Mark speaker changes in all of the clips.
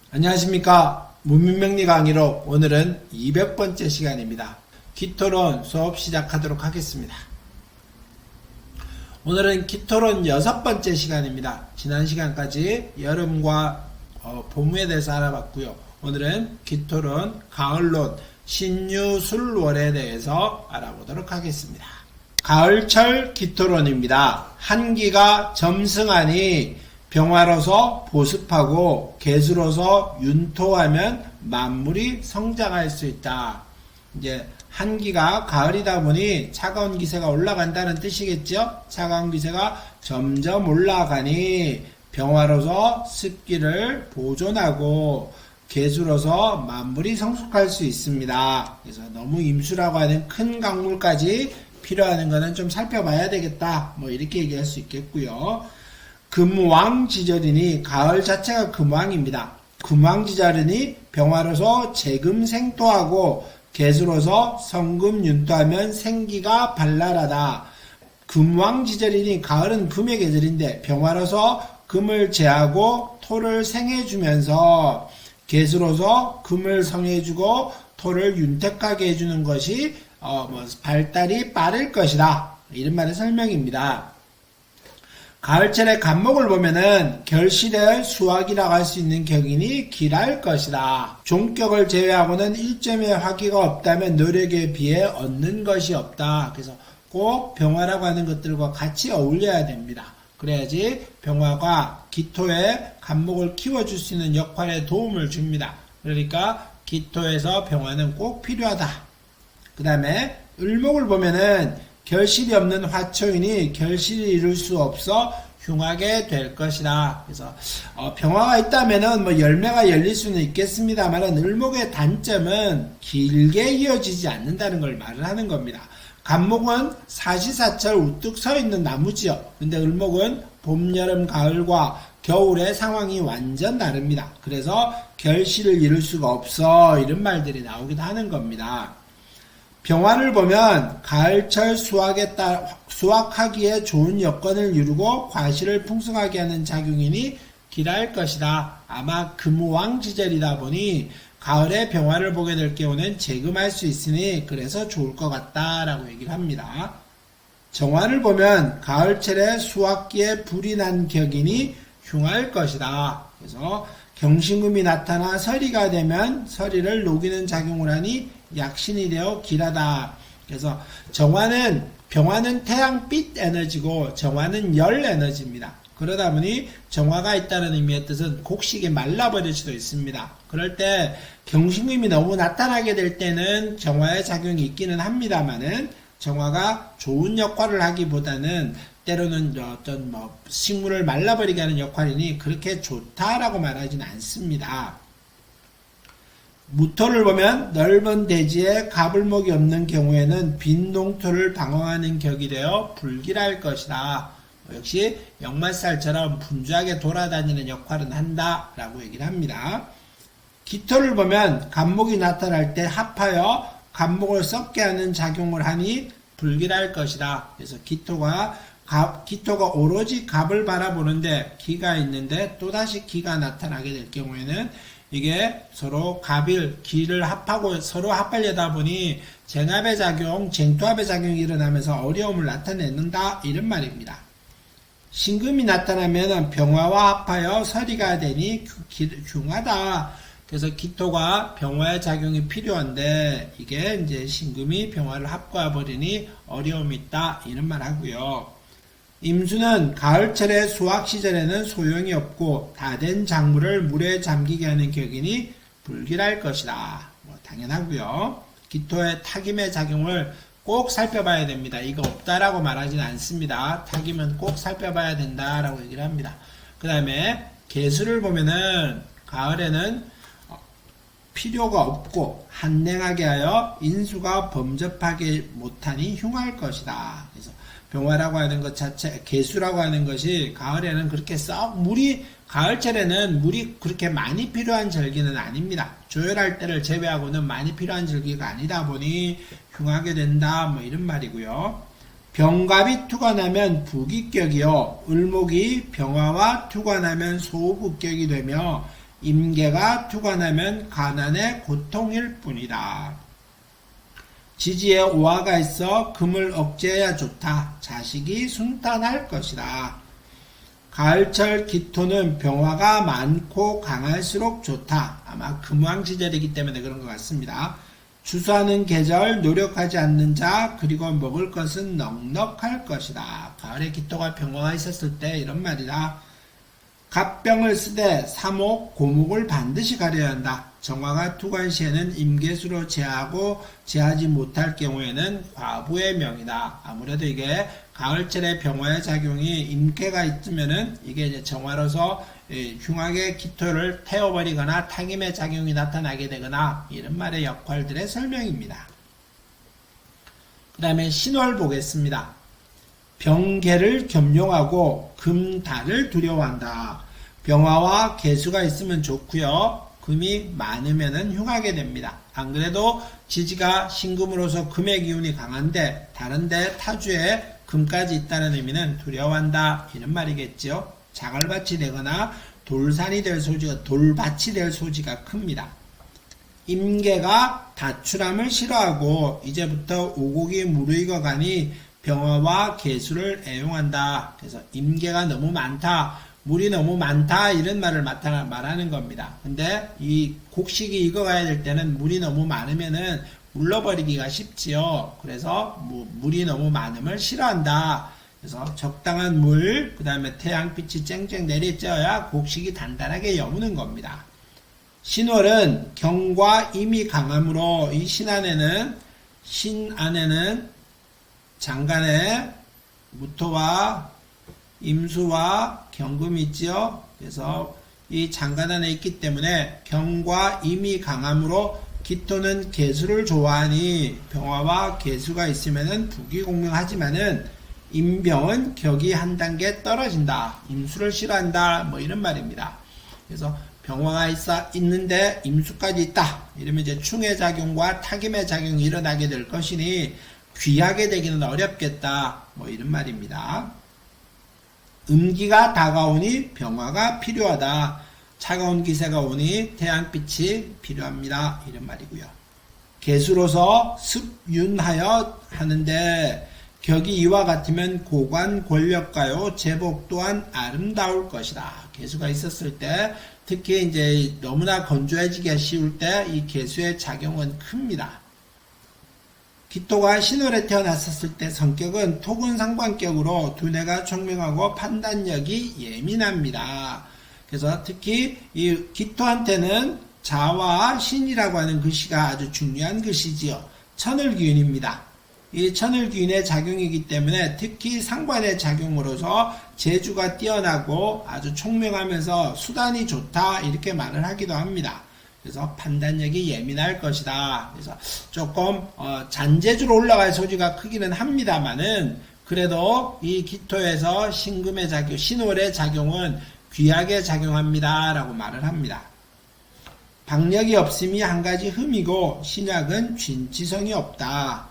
Speaker 1: 안녕하십니까. 문민명리 강의로 오늘은 200번째 시간입니다. 기토론 수업 시작하도록 하겠습니다. 오늘은 기토론 6번째 시간입니다. 지난 시간까지 여름과 봄에 대해서 알아봤고요. 오늘은 기토론, 가을론, 신유술월에 대해서 알아보도록 하겠습니다. 가을철 기토론입니다. 한기가 점승하니 병화로서 보습하고 개수로서 윤토하면 만물이 성장할 수 있다. 이제 한기가 가을이다 보니 차가운 기세가 올라간다는 뜻이겠죠. 차가운 기세가 점점 올라가니 병화로서 습기를 보존하고 개수로서 만물이 성숙할 수 있습니다. 그래서 너무 임수라고 하는 큰 강물까지 필요하는 것은 좀 살펴봐야 되겠다. 뭐 이렇게 얘기할 수 있겠고요. 금왕지절이니 가을 자체가 금왕입니다. 금왕지절이니 병화로서 재금생토하고 개수로서 성금윤토하면 생기가 발랄하다. 금왕지절이니 가을은 금의 계절인데 병화로서 금을 제하고 토를 생해주면서 개수로서 금을 성해주고 토를 윤택하게 해주는 것이 발달이 빠를 것이다. 이런 말의 설명입니다. 가을철의 간목을 보면은 결실의 수확이라고 할 수 있는 격이니 길할 것이다. 종격을 제외하고는 1점의 화기가 없다면 노력에 비해 얻는 것이 없다. 그래서 꼭 병화라고 하는 것들과 같이 어울려야 됩니다. 그래야지 병화가 기토의 간목을 키워줄 수 있는 역할에 도움을 줍니다. 그러니까 기토에서 병화는 꼭 필요하다. 그 다음에 을목을 보면은 결실이 없는 화초이니 결실이 이룰 수 없어 흉하게 될 것이다. 그래서 병화가 있다면은 열매가 열릴 수는 있겠습니다만 을목의 단점은 길게 이어지지 않는다는 걸 말을 하는 겁니다. 간목은 사시사철 우뚝 서 있는 나무지요. 근데 을목은 봄, 여름, 가을과 겨울의 상황이 완전 다릅니다. 그래서 결실을 이룰 수가 없어 이런 말들이 나오기도 하는 겁니다. 병화를 보면 가을철 수확하기에 좋은 여건을 이루고 과실을 풍성하게 하는 작용이니 길할 것이다. 아마 금왕지절이다 보니 가을에 병화를 보게 될 경우는 재금할 수 있으니 그래서 좋을 것 같다라고 얘기를 합니다. 정화를 보면 가을철에 수확기에 불이 난 격이니 흉할 것이다. 그래서 경신금이 나타나 서리가 되면 서리를 녹이는 작용을 하니 약신이 되어 길하다. 그래서 병화는 태양빛 에너지고 정화는 열 에너지입니다. 그러다 보니 정화가 있다는 의미의 뜻은 곡식이 말라버릴 수도 있습니다. 그럴 때 경신금이 너무 나타나게 될 때는 정화의 작용이 있기는 합니다만은 정화가 좋은 역할을 하기보다는 때로는 어떤 식물을 말라버리게 하는 역할이니 그렇게 좋다라고 말하지는 않습니다. 무토를 보면 넓은 대지에 가불목이 없는 경우에는 빈 농토를 방어하는 격이 되어 불길할 것이다. 역시 역마살처럼 분주하게 돌아다니는 역할은 한다 라고 얘기를 합니다. 기토를 보면 간목이 나타날 때 합하여 간목을 썩게 하는 작용을 하니 불길할 것이다. 그래서 기토가 오로지 갑을 바라보는데 기가 있는데 또다시 기가 나타나게 될 경우에는 이게 서로 기를 합하고 서로 합하려다 보니 쟁합의 작용, 쟁투합의 작용이 일어나면서 어려움을 나타내는다 이런 말입니다. 신금이 나타나면 병화와 합하여 서리가 되니 흉하다. 그래서 기토가 병화의 작용이 필요한데 이게 이제 신금이 병화를 합과 버리니 어려움이 있다 이런 말 하고요. 임수는 가을철의 수확 시절에는 소용이 없고 다 된 작물을 물에 잠기게 하는 격이니 불길할 것이다. 당연하고요. 기토의 타김의 작용을 꼭 살펴봐야 됩니다. 이거 없다라고 말하지는 않습니다. 타김은 꼭 살펴봐야 된다라고 얘기를 합니다. 그 다음에 개수를 보면은 가을에는 필요가 없고 한냉하게 하여 인수가 범접하게 못하니 흉할 것이다. 그래서 병화라고 하는 것 자체, 개수라고 하는 것이 가을에는 그렇게 가을철에는 물이 그렇게 많이 필요한 절기는 아닙니다. 조열할 때를 제외하고는 많이 필요한 절기가 아니다 보니 흉하게 된다, 이런 말이고요. 병갑이 투관하면 부기격이요. 을목이 병화와 투관하면 소부격이 되며 임계가 투관하면 가난의 고통일 뿐이다. 지지에 오화가 있어 금을 억제해야 좋다. 자식이 순탄할 것이다. 가을철 기토는 병화가 많고 강할수록 좋다. 아마 금왕지절이기 때문에 그런 것 같습니다. 주수하는 계절, 노력하지 않는 자, 그리고 먹을 것은 넉넉할 것이다. 가을에 기토가 병화가 있었을 때 이런 말이다. 갑병을 쓰되 사목, 고목을 반드시 가려야 한다. 정화가 투관시에는 임계수로 제하고 제하지 못할 경우에는 과부의 명이다. 아무래도 이게 가을철에 병화의 작용이 임계가 있으면은 이게 이제 정화로서 흉하게 기토를 태워버리거나 탕임의 작용이 나타나게 되거나 이런 말의 역할들의 설명입니다. 그 다음에 신월 보겠습니다. 병계를 겸용하고 금달을 두려워한다. 병화와 개수가 있으면 좋고요. 금이 많으면 흉하게 됩니다. 안 그래도 지지가 신금으로서 금의 기운이 강한데 다른데 타주에 금까지 있다는 의미는 두려워한다 이런 말이겠죠. 자갈밭이 되거나 돌산이 될 소지가 돌밭이 될 소지가 큽니다. 임계가 다출함을 싫어하고 이제부터 오곡이 무르익어가니 병화와 개수를 애용한다. 그래서 임계가 너무 많다, 물이 너무 많다 이런 말을 말하는 겁니다. 근데 이 곡식이 익어가야 될 때는 물이 너무 많으면은 물러버리기가 쉽지요. 그래서 물이 너무 많음을 싫어한다. 그래서 적당한 물, 그 다음에 태양빛이 쨍쨍 내리쬐어야 곡식이 단단하게 여무는 겁니다. 신월은 경과 임이 강하므로 이 신 안에는 장간에 무토와 임수와 경금이 있지요. 그래서 이 장간 안에 있기 때문에 경과 임이 강하므로 기토는 개수를 좋아하니 병화와 개수가 있으면은 부귀공명하지만은 임병은 격이 한 단계 떨어진다. 임수를 싫어한다. 뭐 이런 말입니다. 그래서 병화가 있는데 임수까지 있다. 이러면 이제 충의 작용과 타김의 작용이 일어나게 될 것이니 귀하게 되기는 어렵겠다. 뭐 이런 말입니다. 음기가 다가오니 병화가 필요하다. 차가운 기세가 오니 태양빛이 필요합니다. 이런 말이고요. 개수로서 습윤하여 하는데 격이 이와 같으면 고관 권력가요 제복 또한 아름다울 것이다. 개수가 있었을 때 특히 이제 너무나 건조해지기가 쉬울 때 이 개수의 작용은 큽니다. 기토가 신월에 태어났었을 때 성격은 토군 상관격으로 두뇌가 총명하고 판단력이 예민합니다. 그래서 특히 이 기토한테는 자와 신이라고 하는 글씨가 아주 중요한 글씨지요. 천을기운입니다. 이 천을기운의 작용이기 때문에 특히 상관의 작용으로서 재주가 뛰어나고 아주 총명하면서 수단이 좋다 이렇게 말을 하기도 합니다. 그래서 판단력이 예민할 것이다. 그래서 조금 잔재주로 올라갈 소지가 크기는 합니다만은 그래도 이 기토에서 신금의 작용, 신월의 작용은 귀하게 작용합니다 라고 말을 합니다. 박력이 없음이 한 가지 흠이고 신약은 쥔지성이 없다.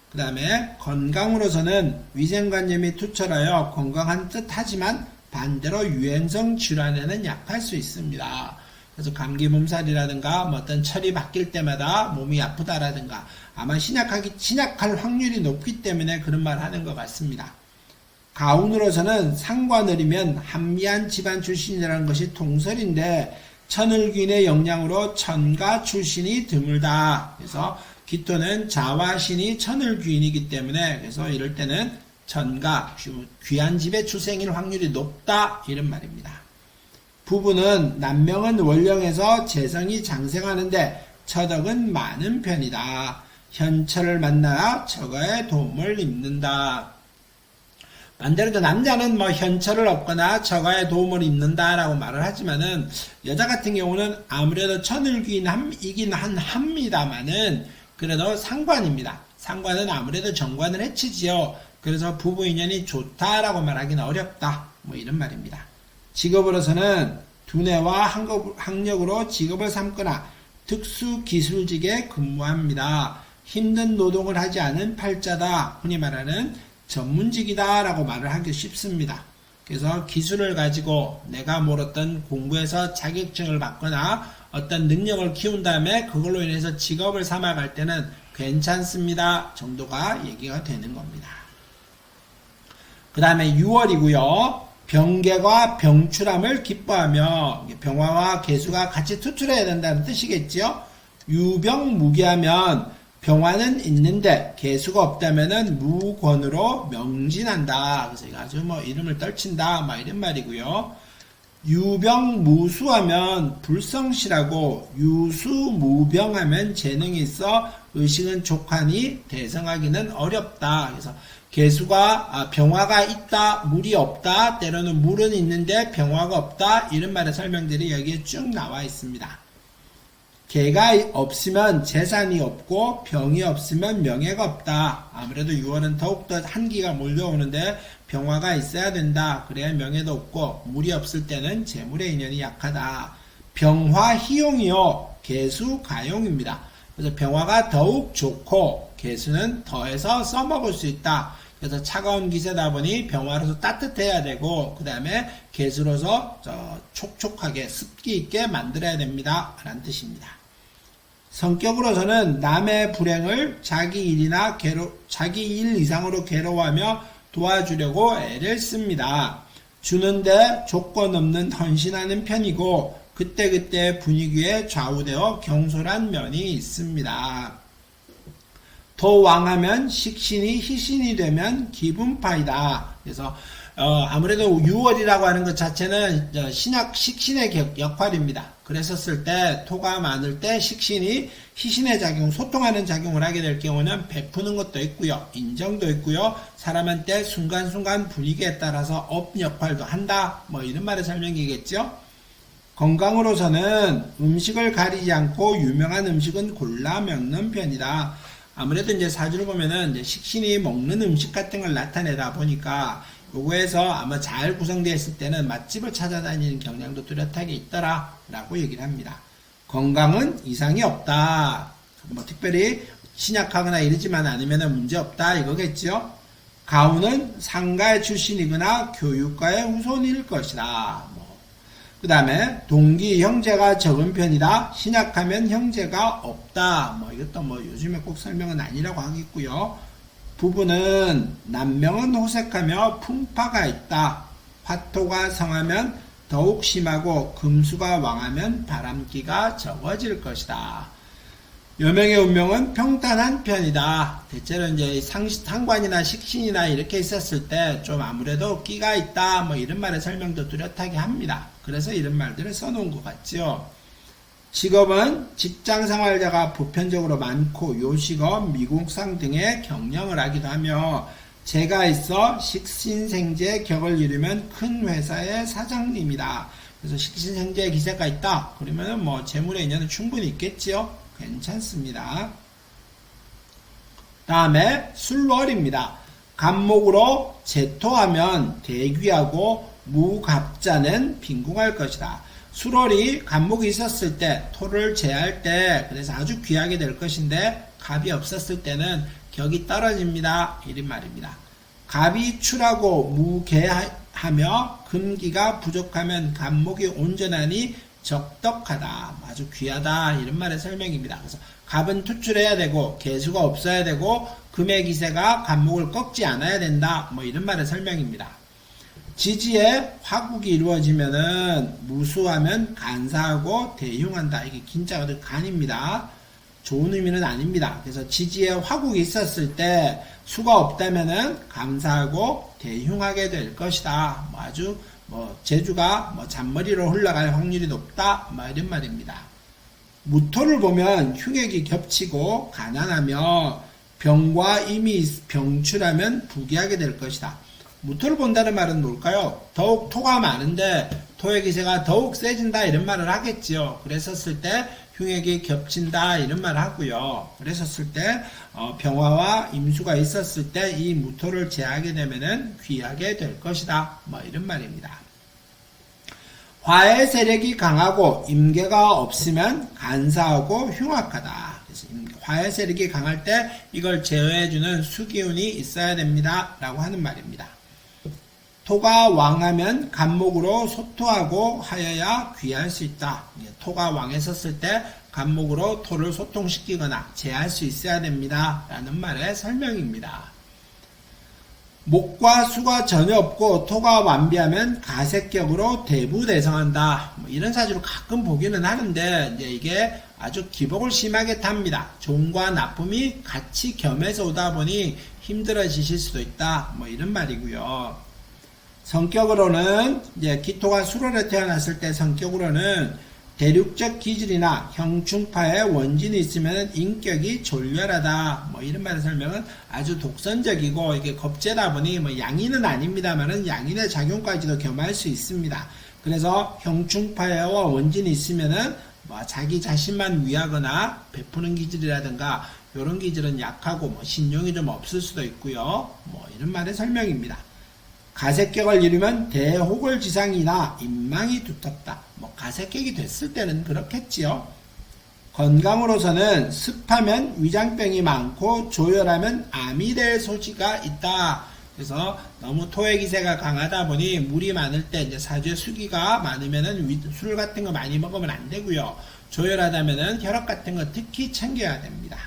Speaker 1: 그 다음에 건강으로서는 위생관념이 투철하여 건강한 듯 하지만 반대로 유행성 질환에는 약할 수 있습니다. 그래서 감기 몸살이라든가 뭐 어떤 철이 바뀔 때마다 몸이 아프다라든가 아마 신약할 확률이 높기 때문에 그런 말 하는 것 같습니다. 가운으로서는 상관을이면 한미한 집안 출신이라는 것이 통설인데 천을귀인의 영향으로 천가 출신이 드물다. 그래서 기토는 자와 신이 천을귀인이기 때문에 그래서 이럴 때는 천가, 귀한 집의 출생일 확률이 높다 이런 말입니다. 부부는 남명은 월령에서 재성이 장생하는데 처덕은 많은 편이다. 현철을 만나 처가의 도움을 입는다. 반대로 남자는 뭐 현철을 얻거나 처가의 도움을 입는다라고 말을 하지만은 여자 같은 경우는 아무래도 천을귀인이긴 합니다만은 그래도 상관입니다. 상관은 아무래도 정관을 해치지요. 그래서 부부 인연이 좋다라고 말하기는 어렵다. 뭐 이런 말입니다. 직업으로서는 두뇌와 학력으로 직업을 삼거나 특수기술직에 근무합니다. 힘든 노동을 하지 않은 팔자다. 흔히 말하는 전문직이다 라고 말을 하기 쉽습니다. 그래서 기술을 가지고 내가 몰랐던 공부에서 자격증을 받거나 어떤 능력을 키운 다음에 그걸로 인해서 직업을 삼아갈 때는 괜찮습니다 정도가 얘기가 되는 겁니다. 그 다음에 6월이고요. 병계가 병출함을 기뻐하며, 병화와 계수가 같이 투출해야 된다는 뜻이겠죠. 유병무기하면 병화는 있는데 계수가 없다면은 무권으로 명진한다. 그래서 이거 아주 뭐 이름을 떨친다 막 이런 말이고요. 유병무수하면 불성실하고 유수무병하면 재능이 있어 의식은 족하니 대성하기는 어렵다. 그래서 계수가 병화가 있다, 물이 없다, 때로는 물은 있는데 병화가 없다 이런 말의 설명들이 여기에 쭉 나와 있습니다. 개가 없으면 재산이 없고 병이 없으면 명예가 없다. 아무래도 6월은 더욱더 한기가 몰려오는데 병화가 있어야 된다. 그래야 명예도 없고 물이 없을 때는 재물의 인연이 약하다. 병화 희용이요 개수 가용입니다. 그래서 병화가 더욱 좋고 개수는 더해서 써먹을 수 있다. 그래서 차가운 기세다 보니 병화로서 따뜻해야 되고 그 다음에 개수로서 촉촉하게 습기 있게 만들어야 됩니다. 라는 뜻입니다. 성격으로서는 남의 불행을 자기 일 이상으로 괴로워하며 도와주려고 애를 씁니다. 주는데 조건 없는 헌신하는 편이고 그때그때 분위기에 좌우되어 경솔한 면이 있습니다. 도왕하면 식신이 희신이 되면 기분파이다. 그래서 아무래도 6월이라고 하는 것 자체는 식신의 역할입니다. 그랬었을 때 토가 많을 때 식신이 희신의 작용, 소통하는 작용을 하게 될 경우는 베푸는 것도 있고요. 인정도 있고요. 사람한테 순간순간 분위기에 따라서 업 역할도 한다. 뭐 이런 말의 설명이겠죠. 건강으로서는 음식을 가리지 않고 유명한 음식은 골라 먹는 편이다. 아무래도 이제 사주를 보면은 이제 식신이 먹는 음식 같은 걸 나타내다 보니까 요거에서 아마 잘 구성되어 있을 때는 맛집을 찾아다니는 경향도 뚜렷하게 있더라 라고 얘기를 합니다. 건강은 이상이 없다. 뭐 특별히 신약하거나 이러지만 않으면 문제 없다 이거겠죠. 가운은 상가의 출신이거나 교육가의 후손일 것이다. 그 다음에 동기 형제가 적은 편이다. 신약하면 형제가 없다. 뭐 이것도 뭐 요즘에 꼭 설명은 아니라고 하겠고요. 부부는 남명은 호색하며 풍파가 있다. 화토가 성하면 더욱 심하고 금수가 왕하면 바람기가 적어질 것이다. 여명의 운명은 평탄한 편이다. 대체로 이제 상관이나 식신이나 이렇게 있었을 때 좀 아무래도 끼가 있다. 뭐 이런 말의 설명도 뚜렷하게 합니다. 그래서 이런 말들을 써놓은 것 같죠. 직업은 직장생활자가 보편적으로 많고 요식업, 미국상 등의 경영을 하기도 하며 재가 있어 식신생재 격을 이루면 큰 회사의 사장님이다. 그래서 식신생재 기세가 있다. 그러면 뭐 재물의 인연은 충분히 있겠지요. 괜찮습니다. 다음에 술월입니다. 간목으로 제토하면 대귀하고 무갑자는 빈궁할 것이다. 술월이 간목이 있었을 때 토를 제할 때 그래서 아주 귀하게 될 것인데 갑이 없었을 때는 격이 떨어집니다. 이런 말입니다. 갑이 출하고 무개하며 금기가 부족하면 간목이 온전하니 적덕하다. 아주 귀하다. 이런 말의 설명입니다. 그래서 갑은 투출해야 되고 개수가 없어야 되고 금의 기세가 간목을 꺾지 않아야 된다. 뭐 이런 말의 설명입니다. 지지에 화국이 이루어지면은 무수하면 간사하고 대흉한다. 이게 긴자가 간입니다. 좋은 의미는 아닙니다. 그래서 지지에 화국이 있었을 때 수가 없다면은 감사하고 대흉하게 될 것이다. 뭐 아주 재주가 잔머리로 흘러갈 확률이 높다. 뭐 이런 말입니다. 무토를 보면 흉액이 겹치고 가난하며 병과 이미 병출하면 부귀하게 될 것이다. 무토를 본다는 말은 뭘까요? 더욱 토가 많은데 토의 기세가 더욱 세진다 이런 말을 하겠지요. 그랬었을 때 흉액이 겹친다 이런 말을 하고요. 그랬었을 때 병화와 임수가 있었을 때 이 무토를 제하게 되면은 귀하게 될 것이다. 뭐 이런 말입니다. 화의 세력이 강하고 임계가 없으면 간사하고 흉악하다. 그래서 화의 세력이 강할 때 이걸 제어해주는 수기운이 있어야 됩니다. 라고 하는 말입니다. 토가 왕하면 간목으로 소토하고 하여야 귀할 수 있다. 토가 왕했었을 때 간목으로 토를 소통시키거나 제할 수 있어야 됩니다. 라는 말의 설명입니다. 목과 수가 전혀 없고 토가 완비하면 가색격으로 대부대성한다. 이런 사주를 가끔 보기는 하는데 이제 이게 아주 기복을 심하게 탑니다. 좋음과 나쁨이 같이 겸해서 오다 보니 힘들어지실 수도 있다. 이런 말이고요. 성격으로는 이제 기토가 수월에 태어났을 때 성격으로는 대륙적 기질이나 형충파의 원진이 있으면 인격이 졸렬하다. 이런 말의 설명은 아주 독선적이고 이게 겁재다 보니 양인은 아닙니다만은 양인의 작용까지도 겸할 수 있습니다. 그래서 형충파와 원진이 있으면은 자기 자신만 위하거나 베푸는 기질이라든가 이런 기질은 약하고 신용이 좀 없을 수도 있고요. 이런 말의 설명입니다. 가색격을 이루면 대호골지상이나 인망이 두텁다. 가색격이 됐을 때는 그렇겠지요. 건강으로서는 습하면 위장병이 많고 조열하면 암이 될 소지가 있다. 그래서 너무 토의 기세가 강하다 보니 물이 많을 때 이제 사주에 수기가 많으면은 술 같은 거 많이 먹으면 안 되고요. 조열하다면은 혈압 같은 거 특히 챙겨야 됩니다.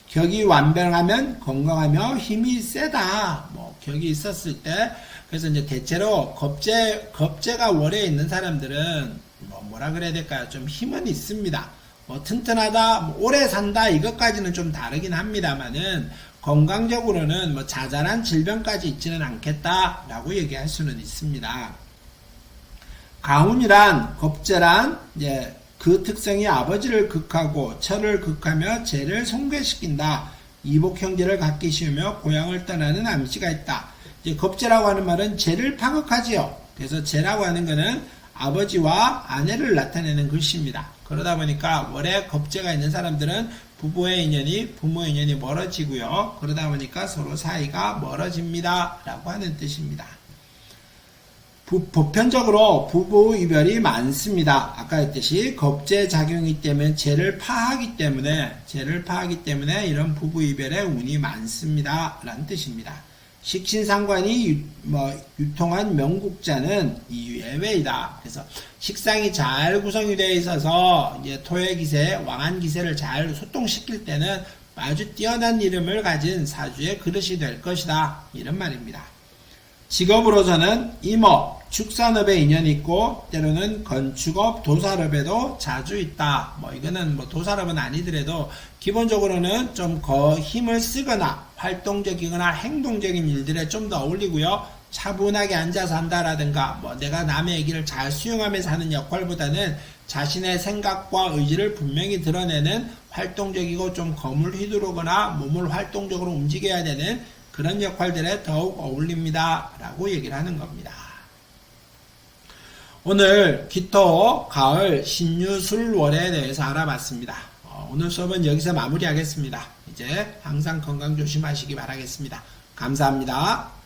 Speaker 1: 격이 완병하면 건강하며 힘이 세다. 격이 있었을 때 그래서 이제 대체로 겁재가 월에 있는 사람들은 뭐라 그래야 될까요? 좀 힘은 있습니다. 튼튼하다, 오래 산다 이것까지는 좀 다르긴 합니다만은 건강적으로는 자잘한 질병까지 있지는 않겠다라고 얘기할 수는 있습니다. 가훈이란 겁재란 이제 그 특성이 아버지를 극하고 처를 극하며 재를 손괴시킨다. 이복 형제를 갖기 쉬우며 고향을 떠나는 암시가 있다. 이제 겁재라고 하는 말은 재를 파극하지요. 그래서 재라고 하는 것은 아버지와 아내를 나타내는 글씨입니다. 그러다 보니까 월에 겁재가 있는 사람들은 부부의 인연이 부모의 인연이 멀어지고요. 그러다 보니까 서로 사이가 멀어집니다. 라고 하는 뜻입니다. 보편적으로 부부 이별이 많습니다. 아까 했듯이 겁재 작용이기 때문에 재를 파하기 때문에 이런 부부 이별의 운이 많습니다. 라는 뜻입니다. 식신상관이 유통한 명국자는 이 예외이다. 그래서 식상이 잘 구성이 되어 있어서 이제 토의 기세, 왕한 기세를 잘 소통시킬 때는 아주 뛰어난 이름을 가진 사주의 그릇이 될 것이다. 이런 말입니다. 직업으로서는 임업, 축산업에 인연이 있고 때로는 건축업, 도살업에도 자주 있다. 이거는 도살업은 아니더라도 기본적으로는 좀 힘을 쓰거나 활동적이거나 행동적인 일들에 좀 더 어울리고요. 차분하게 앉아서 한다라든가 내가 남의 얘기를 잘 수용하면서 하는 역할보다는 자신의 생각과 의지를 분명히 드러내는 활동적이고 좀 검을 휘두르거나 몸을 활동적으로 움직여야 되는 그런 역할들에 더욱 어울립니다. 라고 얘기를 하는 겁니다. 오늘 기토, 가을, 신유, 술월에 대해서 알아봤습니다. 오늘 수업은 여기서 마무리하겠습니다. 이제 항상 건강 조심하시기 바라겠습니다. 감사합니다.